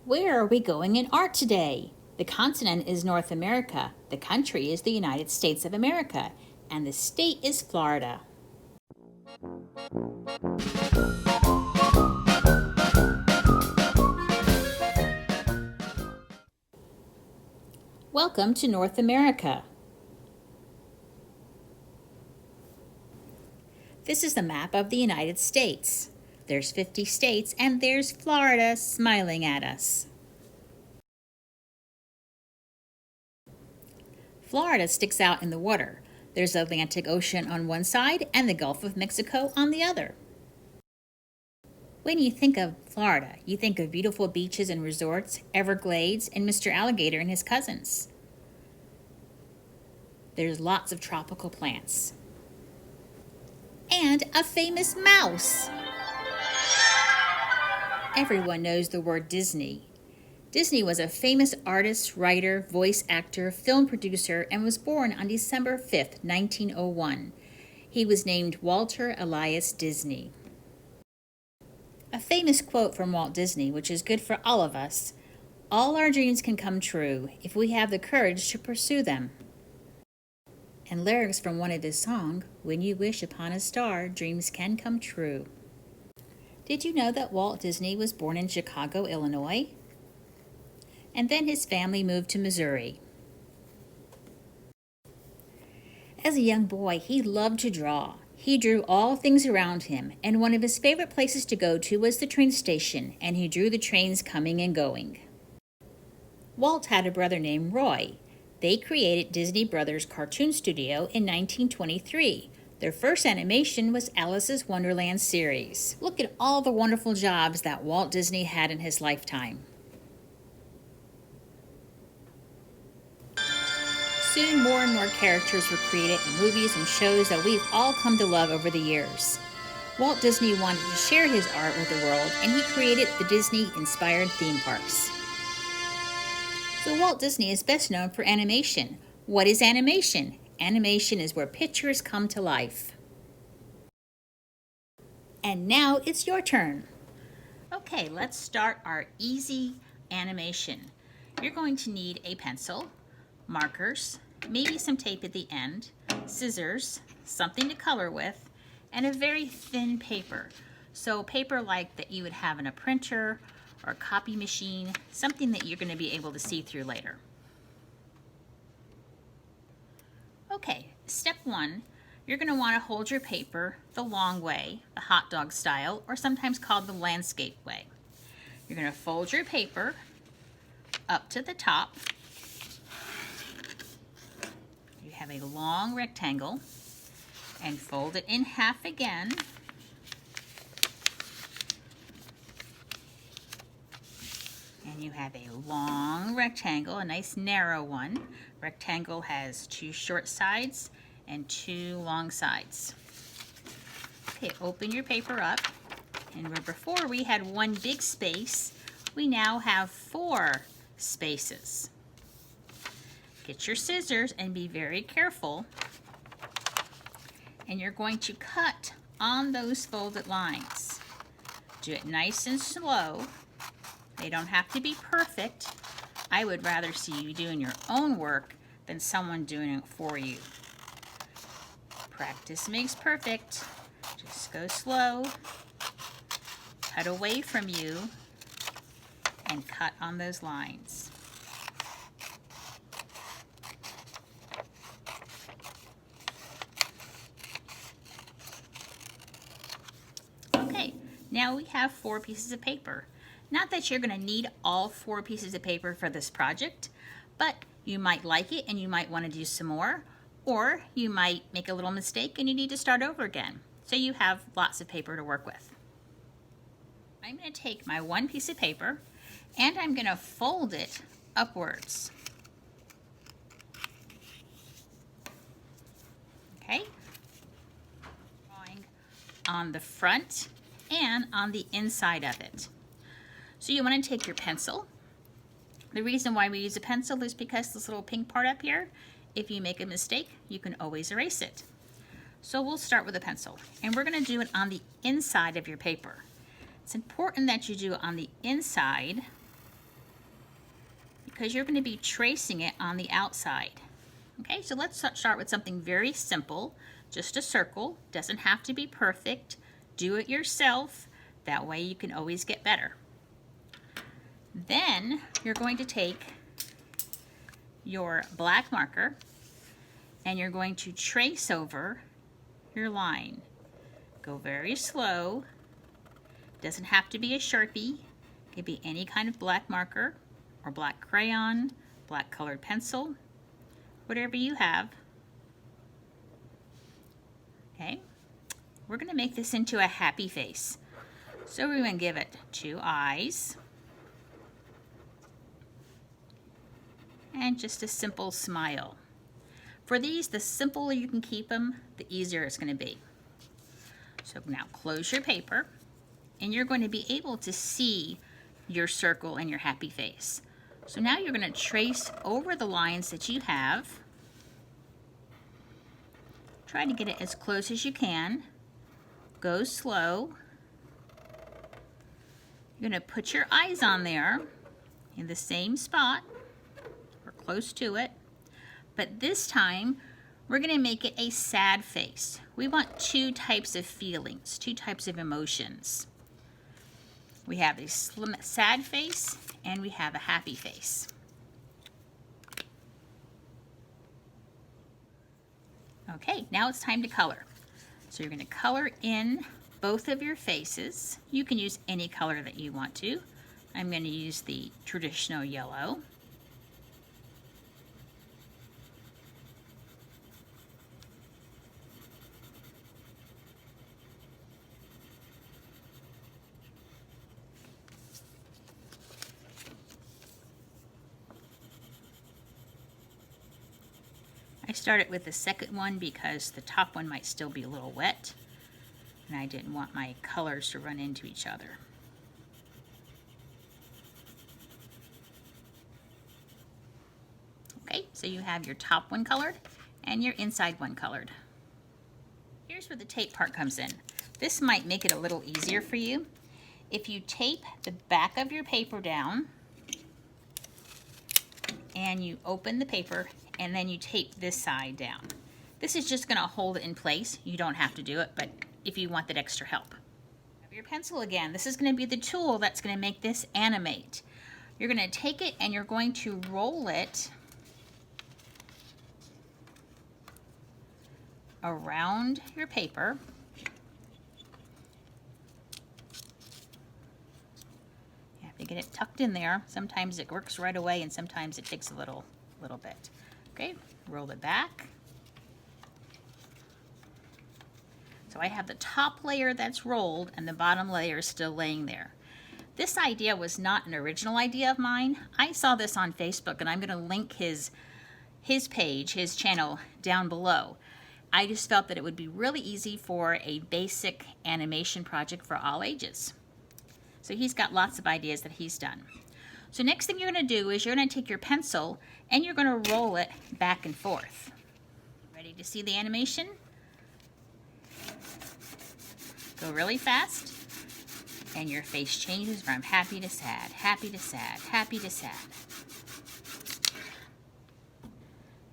Where are we going in art today? The continent is North America, the country is the United States of America, and the state is Florida. Welcome to North America. This is the map of the United States. There's 50 states, and there's Florida smiling at us. Florida sticks out in the water. There's the Atlantic Ocean on one side and the Gulf of Mexico on the other. When you think of Florida, you think of beautiful beaches and resorts, Everglades, and Mr. Alligator and his cousins. There's lots of tropical plants. And a famous mouse. Everyone knows the word Disney. Disney was a famous artist, writer, voice actor, film producer, and was born on December 5th, 1901. He was named Walter Elias Disney. A famous quote from Walt Disney, which is good for all of us: "All our dreams can come true if we have the courage to pursue them." And lyrics from one of his songs, "When you wish upon a star, dreams can come true." Did you know that Walt Disney was born in Chicago, Illinois? And then his family moved to Missouri. As a young boy, he loved to draw. He drew all things around him, and one of his favorite places to go to was the train station, and he drew the trains coming and going. Walt had a brother named Roy. They created Disney Brothers Cartoon Studio in 1923. Their first animation was Alice's Wonderland series. Look at all the wonderful jobs that Walt Disney had in his lifetime. Soon more and more characters were created in movies and shows that we've all come to love over the years. Walt Disney wanted to share his art with the world, and he created the Disney-inspired theme parks. So Walt Disney is best known for animation. What is animation? Animation is where pictures come to life. And now it's your turn. Okay, let's start our easy animation. You're going to need a pencil, markers, maybe some tape at the end, scissors, something to color with, and a very thin paper. So paper like that you would have in a printer or a copy machine, something that you're going to be able to see through later. Okay, step one, you're going to want to hold your paper the long way, the hot dog style, or sometimes called the landscape way. You're going to fold your paper up to the top. You have a long rectangle, and fold it in half again. And you have a long rectangle, a nice narrow one. Rectangle has two short sides and two long sides. Okay, open your paper up. And where before we had one big space, we now have 4 spaces. Get your scissors and be very careful. And you're going to cut on those folded lines. Do it nice and slow. They don't have to be perfect. I would rather see you doing your own work than someone doing it for you. Practice makes perfect. Just go slow, cut away from you, and cut on those lines. Okay, now we have 4 pieces of paper. Not that you're going to need all 4 pieces of paper for this project, but you might like it and you might want to do some more, or you might make a little mistake and you need to start over again. So you have lots of paper to work with. I'm going to take my 1 piece of paper and I'm going to fold it upwards. Okay? Drawing on the front and on the inside of it. So you want to take your pencil. The reason why we use a pencil is because this little pink part up here, if you make a mistake, you can always erase it. So we'll start with a pencil, and we're going to do it on the inside of your paper. It's important that you do it on the inside because you're going to be tracing it on the outside. Okay, so let's start with something very simple, just a circle. Doesn't have to be perfect. Do it yourself. That way you can always get better. Then you're going to take your black marker and you're going to trace over your line. Go very slow. Doesn't have to be a Sharpie. It could be any kind of black marker or black crayon, black colored pencil, whatever you have. Okay, we're going to make this into a happy face. So we're going to give it 2 eyes and just a simple smile. For these, the simpler you can keep them, the easier it's going to be. So now close your paper and you're going to be able to see your circle and your happy face. So now you're going to trace over the lines that you have. Try to get it as close as you can. Go slow. You're going to put your eyes on there in the same spot or close to it. But this time, we're going to make it a sad face. We want 2 types of feelings, 2 types of emotions. We have a sad face and we have a happy face. Okay, now it's time to color. So you're going to color in both of your faces. You can use any color that you want to. I'm going to use the traditional yellow. I started with the second one because the top one might still be a little wet and I didn't want my colors to run into each other. Okay, so you have your top one colored and your inside one colored. Here's where the tape part comes in. This might make it a little easier for you. If you tape the back of your paper down and you open the paper and then you tape this side down. This is just going to hold it in place. You don't have to do it, but if you want that extra help. Have your pencil again. This is going to be the tool that's going to make this animate. You're going to take it and you're going to roll it around your paper. You have to get it tucked in there. Sometimes it works right away and sometimes it takes a little bit. Okay, roll it back. So I have the top layer that's rolled and the bottom layer is still laying there. This idea was not an original idea of mine. I saw this on Facebook and I'm going to link his page, his channel down below. I just felt that it would be really easy for a basic animation project for all ages. So he's got lots of ideas that he's done. So next thing you're going to do is you're going to take your pencil and you're going to roll it back and forth. Ready to see the animation? Go really fast and your face changes from happy to sad, happy to sad, happy to sad.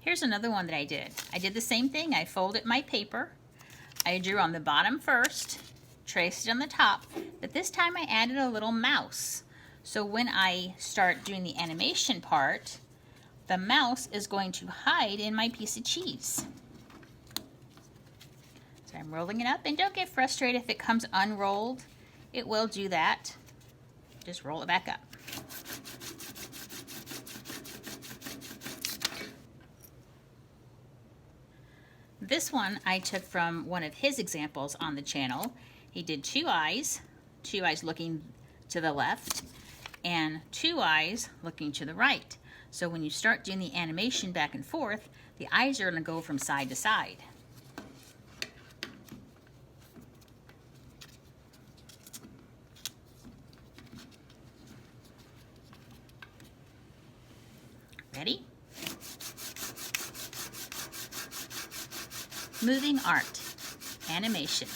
Here's another one that I did. I did the same thing. I folded my paper. I drew on the bottom first, traced it on the top, but this time I added a little mouse. So when I start doing the animation part, the mouse is going to hide in my piece of cheese. So I'm rolling it up, and don't get frustrated if it comes unrolled. It will do that. Just roll it back up. This one I took from one of his examples on the channel. He did 2 eyes looking to the left, and 2 eyes looking to the right. So when you start doing the animation back and forth, the eyes are going to go from side to side. Ready? Moving art, animation.